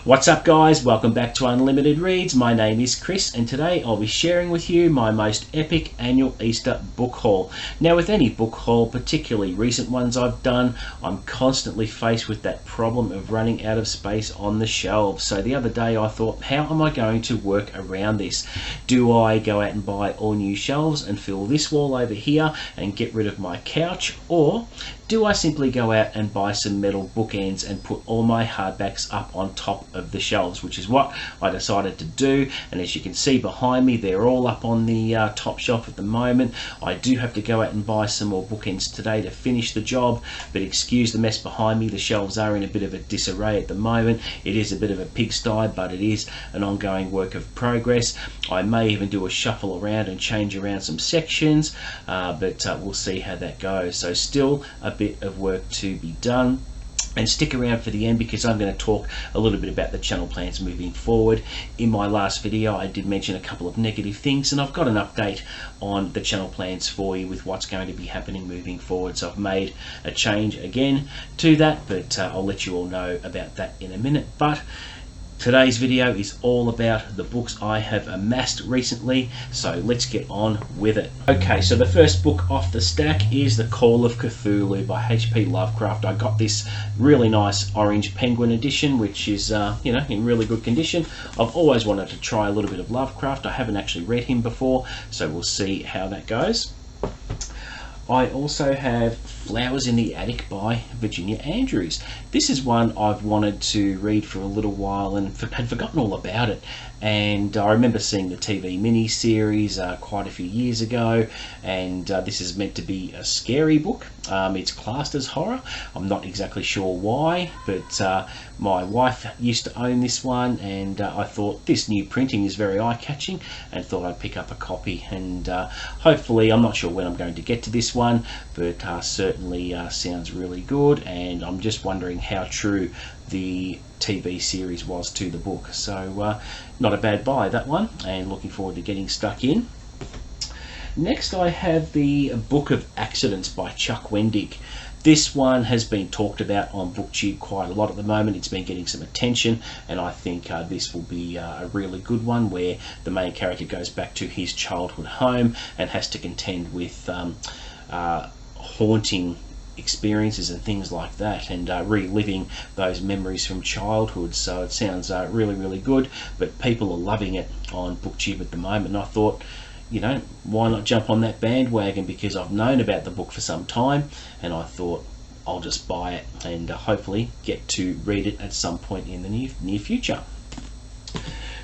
What's up guys, welcome back to Unlimited Reads. My name is Chris and today I'll be sharing with you my most epic annual Easter book haul. Now with any book haul, particularly recent ones I've done, I'm constantly faced with that problem of running out of space on the shelves. So the other day I thought, how am I going to work around this? Do I go out and buy all new shelves and fill this wall over here and get rid of my couch, or do I simply go out and buy some metal bookends and put all my hardbacks up on top of the shelves, which is what I decided to do. And as you can see behind me, they're all up on the top shelf at the moment. I do have to go out and buy some more bookends today to finish the job, but excuse the mess behind me. The shelves are in a bit of a disarray at the moment. It is a bit of a pigsty, but it is an ongoing work of progress. I may even do a shuffle around and change around some sections, but we'll see how that goes. So still a bit of work to be done, and stick around for the end because I'm going to talk a little bit about the channel plans moving forward. In my last video I did mention a couple of negative things, and I've got an update on the channel plans for you with what's going to be happening moving forward. So I've made a change again to that, but I'll let you all know about that in a minute. But today's video is all about the books I have amassed recently, so let's get on with it. Okay, so the first book off the stack is The Call of Cthulhu by H.P. Lovecraft. I got this really nice orange penguin edition, which is in really good condition. I've always wanted to try a little bit of Lovecraft. I haven't actually read him before, so we'll see how that goes. I also have Flowers in the Attic by Virginia Andrews. This is one I've wanted to read for a little while and had forgotten all about it. And I remember seeing the TV mini-series quite a few years ago, and this is meant to be a scary book. It's classed as horror. I'm not exactly sure why, but my wife used to own this one, and I thought this new printing is very eye-catching and thought I'd pick up a copy. And hopefully, I'm not sure when I'm going to get to this one, but certainly sounds really good, and I'm just wondering how true the TV series was to the book. So not a bad buy, that one, and looking forward to getting stuck in. Next I have the Book of Accidents by Chuck Wendig. This one has been talked about on booktube quite a lot at the moment. It's been getting some attention, and I think this will be a really good one, where the main character goes back to his childhood home and has to contend with haunting experiences and things like that, and reliving those memories from childhood. So it sounds really good, but people are loving it on booktube at the moment, and I thought, why not jump on that bandwagon, because I've known about the book for some time, and I thought I'll just buy it and hopefully get to read it at some point in the near future.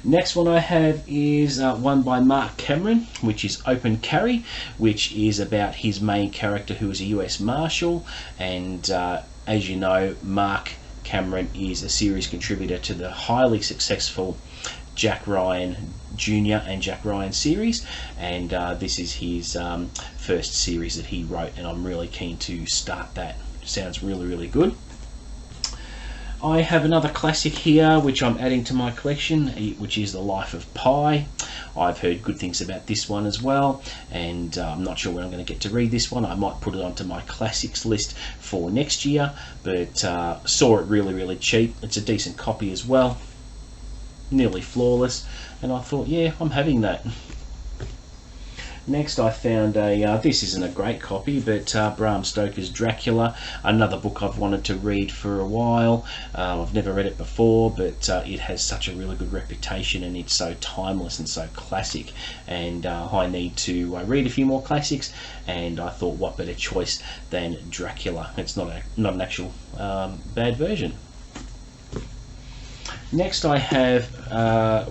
Next one I have is one by Mark Cameron, which is Open Carry, which is about his main character who is a US Marshal. And as you know, Mark Cameron is a series contributor to the highly successful Jack Ryan Jr. and Jack Ryan series, and this is his first series that he wrote, and I'm really keen to start that. Sounds really good. I have another classic here which I'm adding to my collection, which is The Life of Pi. I've heard good things about this one as well, and I'm not sure when I'm going to get to read this one. I might put it onto my classics list for next year, but saw it really cheap. It's a decent copy as well, nearly flawless, and I thought, yeah, I'm having that. Next I found this isn't a great copy, but Bram Stoker's Dracula, another book I've wanted to read for a while. I've never read it before, but it has such a really good reputation, and it's so timeless and so classic, and I need to read a few more classics, and I thought what better choice than Dracula. It's not an actual bad version. Next I have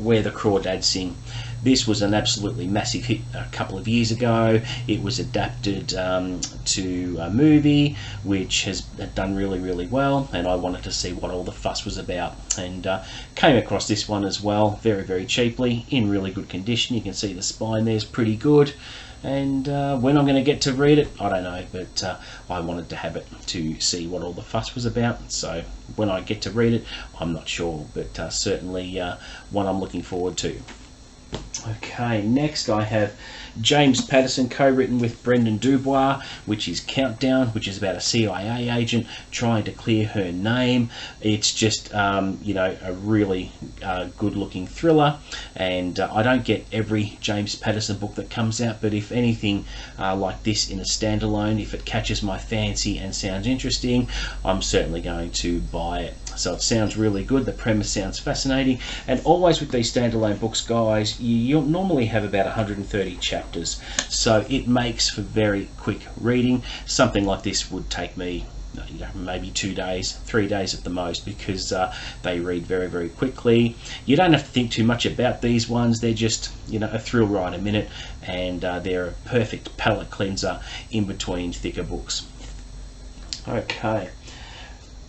Where the Crawdads Sing. This was an absolutely massive hit a couple of years ago. It was adapted to a movie which has done really well, and I wanted to see what all the fuss was about, and came across this one as well very cheaply, in really good condition. You can see the spine there's pretty good, and when I'm going to get to read it, I don't know, but I wanted to have it to see what all the fuss was about. So when I get to read it, I'm not sure, but certainly one I'm looking forward to. Okay, next I have James Patterson, co-written with Brendan Dubois, which is Countdown, which is about a CIA agent trying to clear her name. It's just, you know, a really good-looking thriller, and I don't get every James Patterson book that comes out, but if anything like this in a standalone, if it catches my fancy and sounds interesting, I'm certainly going to buy it. So it sounds really good, the premise sounds fascinating, and always with these standalone books, guys, you normally have about 130 chapters, so it makes for very quick reading. Something like this would take me, you know, maybe 2 days, 3 days at the most, because they read very, very quickly. You don't have to think too much about these ones. They're just, you know, a thrill ride a minute, and they're a perfect palate cleanser in between thicker books. Okay.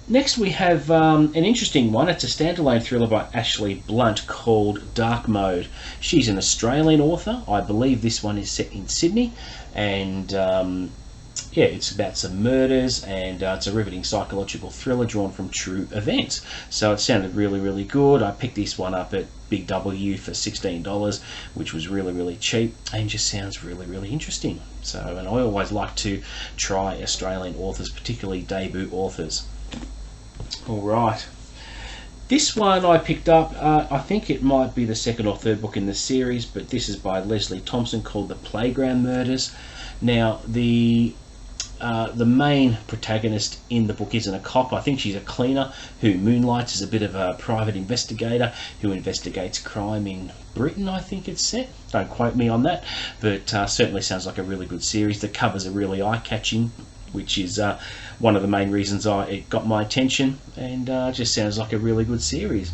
Next we have an interesting one. It's a standalone thriller by Ashley Blunt called Dark Mode. She's an Australian author. I believe this one is set in Sydney, and yeah, it's about some murders, and it's a riveting psychological thriller drawn from true events. So it sounded really, really good. I picked this one up at Big W for $16, which was really, really cheap, and just sounds really, really interesting. So, and I always like to try Australian authors, particularly debut authors. Alright, this one I picked up, I think it might be the second or third book in the series, but this is by Leslie Thompson, called The Playground Murders. Now, the main protagonist in the book isn't a cop. I think she's a cleaner who moonlights as a bit of a private investigator who investigates crime in Britain, I think it's set. Don't quote me on that, but certainly sounds like a really good series. The covers are really eye-catching, which is one of the main reasons it got my attention, and just sounds like a really good series.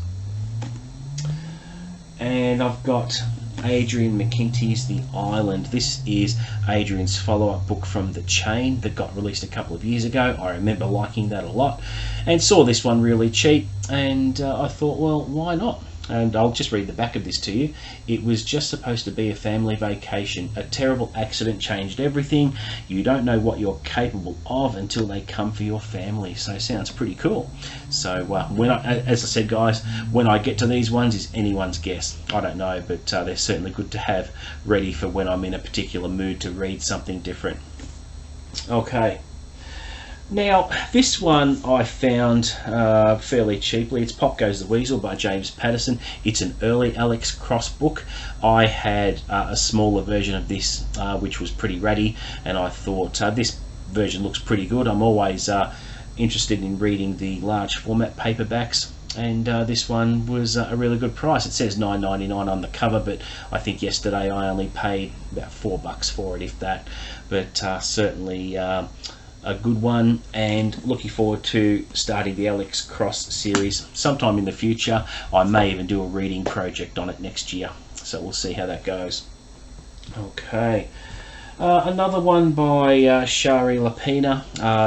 And I've got Adrian McKinty's The Island. This is Adrian's follow-up book from The Chain that got released a couple of years ago. I remember liking that a lot, and saw this one really cheap, and I thought, well, why not? And I'll just read the back of this to you. It was just supposed to be a family vacation. A terrible accident changed everything. You don't know what you're capable of until they come for your family. So sounds pretty cool. So as I said, guys, when I get to these ones, is anyone's guess. I don't know, but they're certainly good to have ready for when I'm in a particular mood to read something different. Okay. Now, this one I found fairly cheaply. It's Pop Goes the Weasel by James Patterson. It's an early Alex Cross book. I had a smaller version of this, which was pretty ratty, and I thought this version looks pretty good. I'm always interested in reading the large format paperbacks, and this one was a really good price. It says $9.99 on the cover, but I think yesterday I only paid about $4 for it, if that. But certainly a good one, and looking forward to starting the Alex Cross series sometime in the future. I may even do a reading project on it next year, so we'll see how that goes. Okay, another one by Shari Lapina,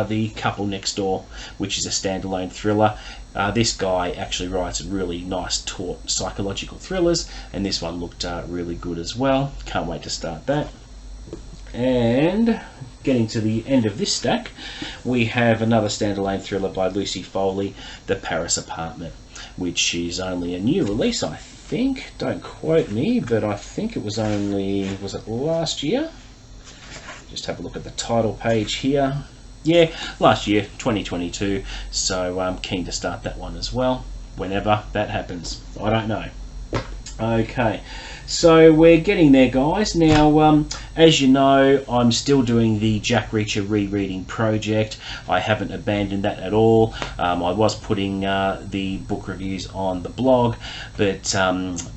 The Couple Next Door, which is a standalone thriller. This guy actually writes really nice, taut psychological thrillers, and this one looked really good as well. Can't wait to start that. And getting to the end of this stack, we have another standalone thriller by Lucy Foley, The Paris Apartment, which is only a new release, I think. Don't quote me, but I think it was only, was it last year? Just have a look at the title page here. Yeah, last year, 2022, so I'm keen to start that one as well, whenever that happens. I don't know. Okay, so we're getting there, guys. Now, as you know, I'm still doing the Jack Reacher rereading project. I haven't abandoned that at all. I was putting the book reviews on the blog, but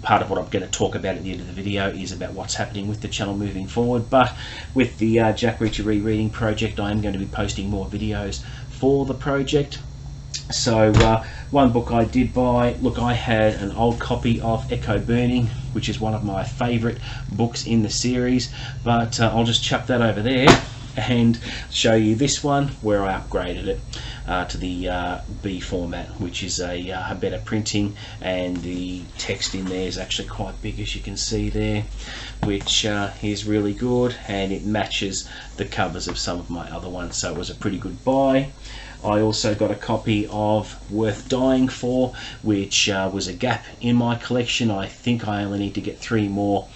part of what I'm going to talk about at the end of the video is about what's happening with the channel moving forward. But with the Jack Reacher rereading project, I am going to be posting more videos for the project. So one book I did buy, look, I had an old copy of Echo Burning, which is one of my favourite books in the series, but I'll just chuck that over there and show you this one where I upgraded it to the B format, which is a better printing, and the text in there is actually quite big, as you can see there, which is really good, and it matches the covers of some of my other ones, so it was a pretty good buy. I also got a copy of Worth Dying For, which was a gap in my collection. I think I only need to get 3 more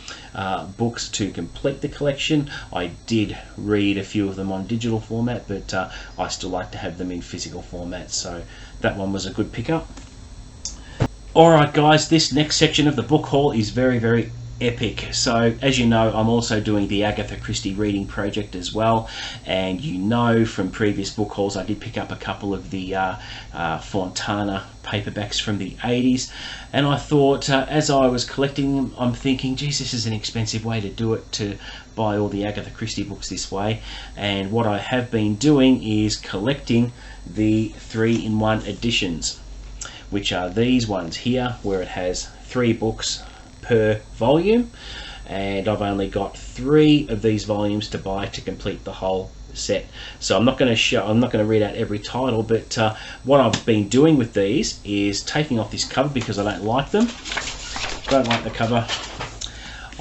books to complete the collection. I did read a few of them on digital format, but I still like to have them in physical format, so that one was a good pickup. Alright guys, this next section of the book haul is very, very epic. So as you know, I'm also doing the Agatha Christie reading project as well, and you know from previous book hauls I did pick up a couple of the Fontana paperbacks from the 80s, and I thought as I was collecting them, I'm thinking, geez, this is an expensive way to do it, to buy all the Agatha Christie books this way. And what I have been doing is collecting the 3-in-1 editions, which are these ones here, where it has 3 books per volume, and I've only got 3 of these volumes to buy to complete the whole set. So I'm not going to read out every title, but what I've been doing with these is taking off this cover because I don't like them. Don't like the cover.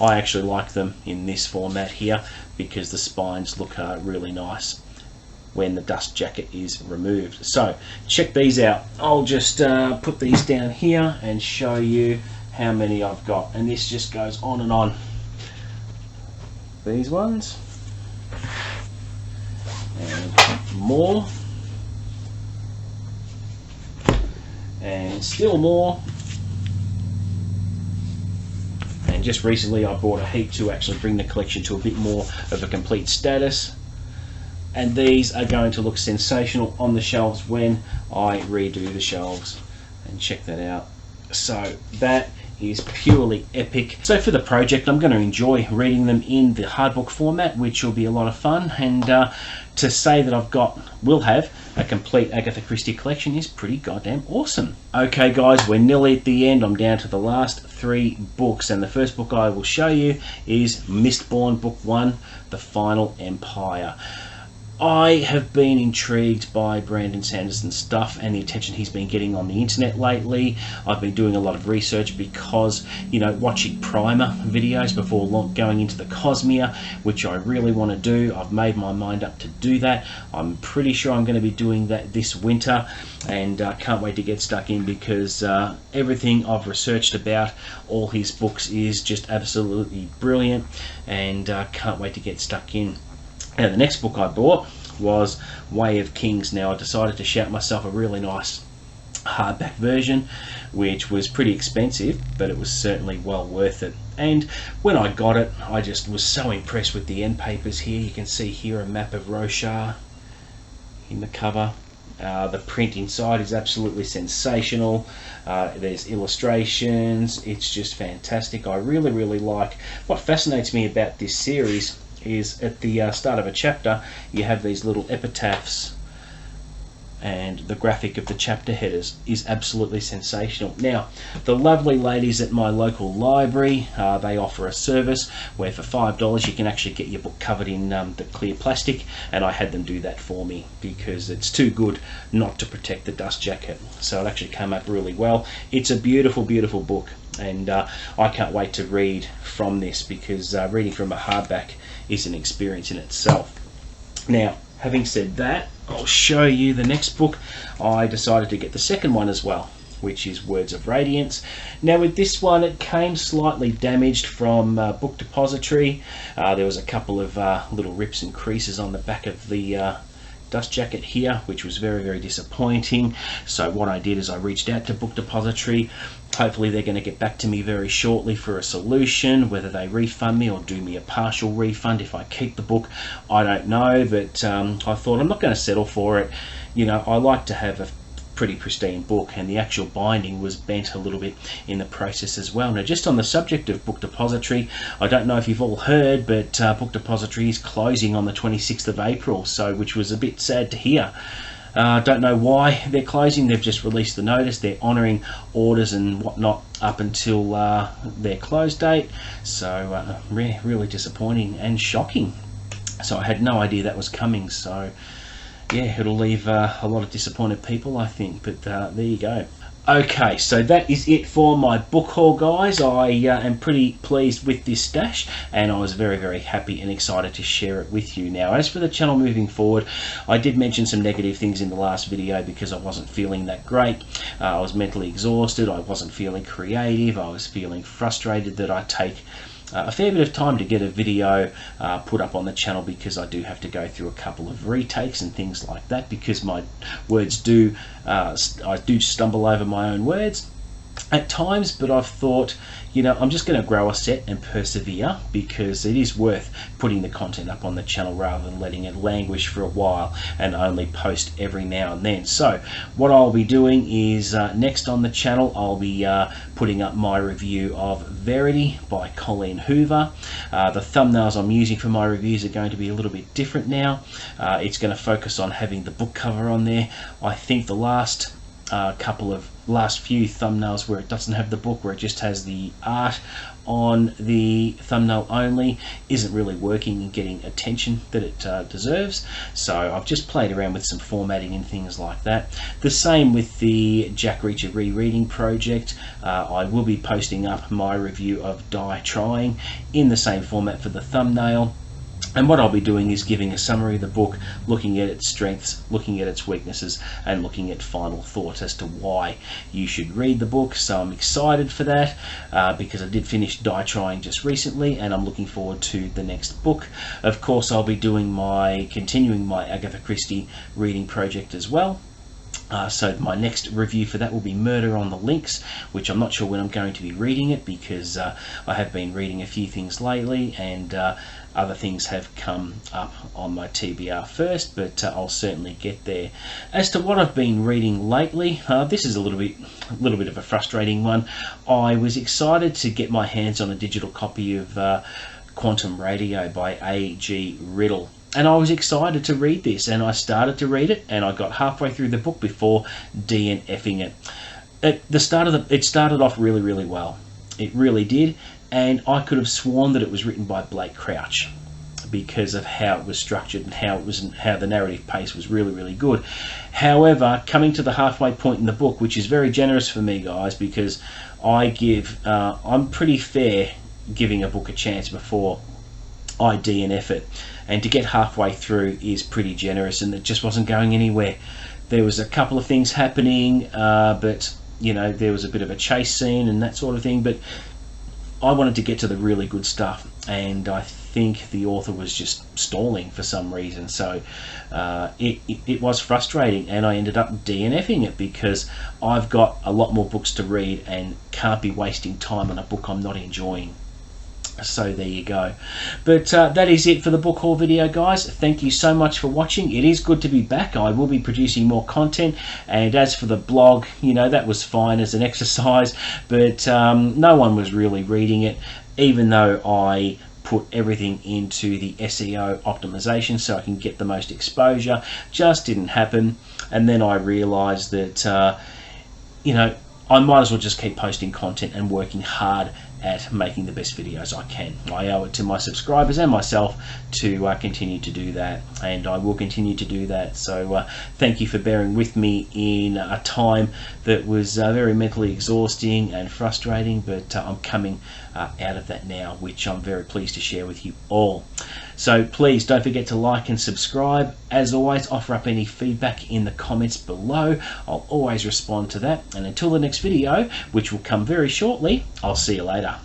I actually like them in this format here because the spines look really nice when the dust jacket is removed. So check these out. I'll just put these down here and show you how many I've got, and this just goes on and on. These ones, and more, and still more, and just recently I bought a heap to actually bring the collection to a bit more of a complete status. And these are going to look sensational on the shelves when I redo the shelves, and check that out. So that is purely epic. So for the project, I'm going to enjoy reading them in the hardbook format, which will be a lot of fun, and to say that will have a complete Agatha Christie collection is pretty goddamn awesome. Okay guys, we're nearly at the end. I'm down to the last 3 books, and the first book I will show you is Mistborn Book 1, The Final Empire. I have been intrigued by Brandon Sanderson's stuff and the attention he's been getting on the internet lately. I've been doing a lot of research because, you know, watching primer videos before going into the Cosmere, which I really want to do. I've made my mind up to do that. I'm pretty sure I'm going to be doing that this winter, and can't wait to get stuck in because everything I've researched about all his books is just absolutely brilliant, and can't wait to get stuck in. Now the next book I bought was Way of Kings. Now I decided to shout myself a really nice hardback version, which was pretty expensive, but it was certainly well worth it. And when I got it, I just was so impressed with the end papers here. You can see here a map of Roshar in the cover. The print inside is absolutely sensational. There's illustrations. It's just fantastic. I really like. What fascinates me about this series is at the start of a chapter you have these little epitaphs, and the graphic of the chapter headers is absolutely sensational. Now the lovely ladies at my local library, they offer a service where for $5 you can actually get your book covered in the clear plastic, and I had them do that for me because it's too good not to protect the dust jacket. So it actually came up really well. It's a beautiful book, and I can't wait to read from this because reading from a hardback is an experience in itself. Now, having said that, I'll show you the next book. I decided to get the second one as well, which is Words of Radiance. Now with this one, it came slightly damaged from Book Depository. There was a couple of little rips and creases on the back of the dust jacket here, which was very disappointing. So what I did is I reached out to Book Depository. Hopefully they're going to get back to me very shortly for a solution. Whether they refund me or do me a partial refund if I keep the book, I don't know, but I thought I'm not going to settle for it. You know, I like to have a pretty pristine book, and the actual binding was bent a little bit in the process as well. Now just on the subject of Book Depository, I don't know if you've all heard, but Book Depository is closing on the 26th of April, so which was a bit sad to hear. Don't know why they're closing. They've just released the notice. They're honouring orders and whatnot up until their close date, so really disappointing and shocking. So I had no idea that was coming, so yeah, it'll leave a lot of disappointed people, I think, but there you go. Okay, so that is it for my book haul, guys. I am pretty pleased with this stash, and I was very, very happy and excited to share it with you. Now, as for the channel moving forward, I did mention some negative things in the last video because I wasn't feeling that great. I was mentally exhausted, I wasn't feeling creative, I was feeling frustrated that I take a fair bit of time to get a video put up on the channel, because I do have to go through a couple of retakes and things like that, because my words I do stumble over my own words at times. But I've thought, you know, I'm just going to grow a set and persevere, because it is worth putting the content up on the channel rather than letting it languish for a while and only post every now and then. So what I'll be doing is next on the channel I'll be putting up my review of Verity by Colleen Hoover. The thumbnails I'm using for my reviews are going to be a little bit different now. It's going to focus on having the book cover on there. I think the last few thumbnails where it doesn't have the book, where it just has the art on the thumbnail only, isn't really working and getting attention that it deserves. So I've just played around with some formatting and things like that. The same with the Jack Reacher rereading project. I will be posting up my review of Die Trying in the same format for the thumbnail. And what I'll be doing is giving a summary of the book, looking at its strengths, looking at its weaknesses, and looking at final thoughts as to why you should read the book. So I'm excited for that, because I did finish Die Trying just recently, and I'm looking forward to the next book. Of course, I'll be doing continuing my Agatha Christie reading project as well. So my next review for that will be Murder on the Links, which I'm not sure when I'm going to be reading it, because I have been reading a few things lately, and other things have come up on my TBR first, but I'll certainly get there. As to what I've been reading lately, this is a little bit of a frustrating one. I was excited to get my hands on a digital copy of Quantum Radio by A.G. Riddle. And I was excited to read this, and I started to read it, and I got halfway through the book before DNFing it. It started off really, really well. It really did, and I could have sworn that it was written by Blake Crouch, because of how it was structured and how the narrative pace was really, really good. However, coming to the halfway point in the book, which is very generous for me, guys, because I'm pretty fair giving a book a chance before I DNF it, and to get halfway through is pretty generous, and it just wasn't going anywhere. There was a couple of things happening, but you know, there was a bit of a chase scene and that sort of thing, but I wanted to get to the really good stuff, and I think the author was just stalling for some reason. So it was frustrating, and I ended up DNFing it, because I've got a lot more books to read and can't be wasting time on a book I'm not enjoying. So there you go. But that is it for the book haul video, guys. Thank you so much for watching. It is good to be back. I will be producing more content, and as for the blog, you know, that was fine as an exercise, but no one was really reading it, even though I put everything into the SEO optimization so I can get the most exposure. Just didn't happen. And then I realized that you know, I might as well just keep posting content and working hard at making the best videos I can. I owe it to my subscribers and myself to continue to do that, and I will continue to do that. So thank you for bearing with me in a time that was very mentally exhausting and frustrating, but I'm coming out of that now, which I'm very pleased to share with you all. So please don't forget to like and subscribe. As always, offer up any feedback in the comments below. I'll always respond to that. And until the next video, which will come very shortly, I'll see you later.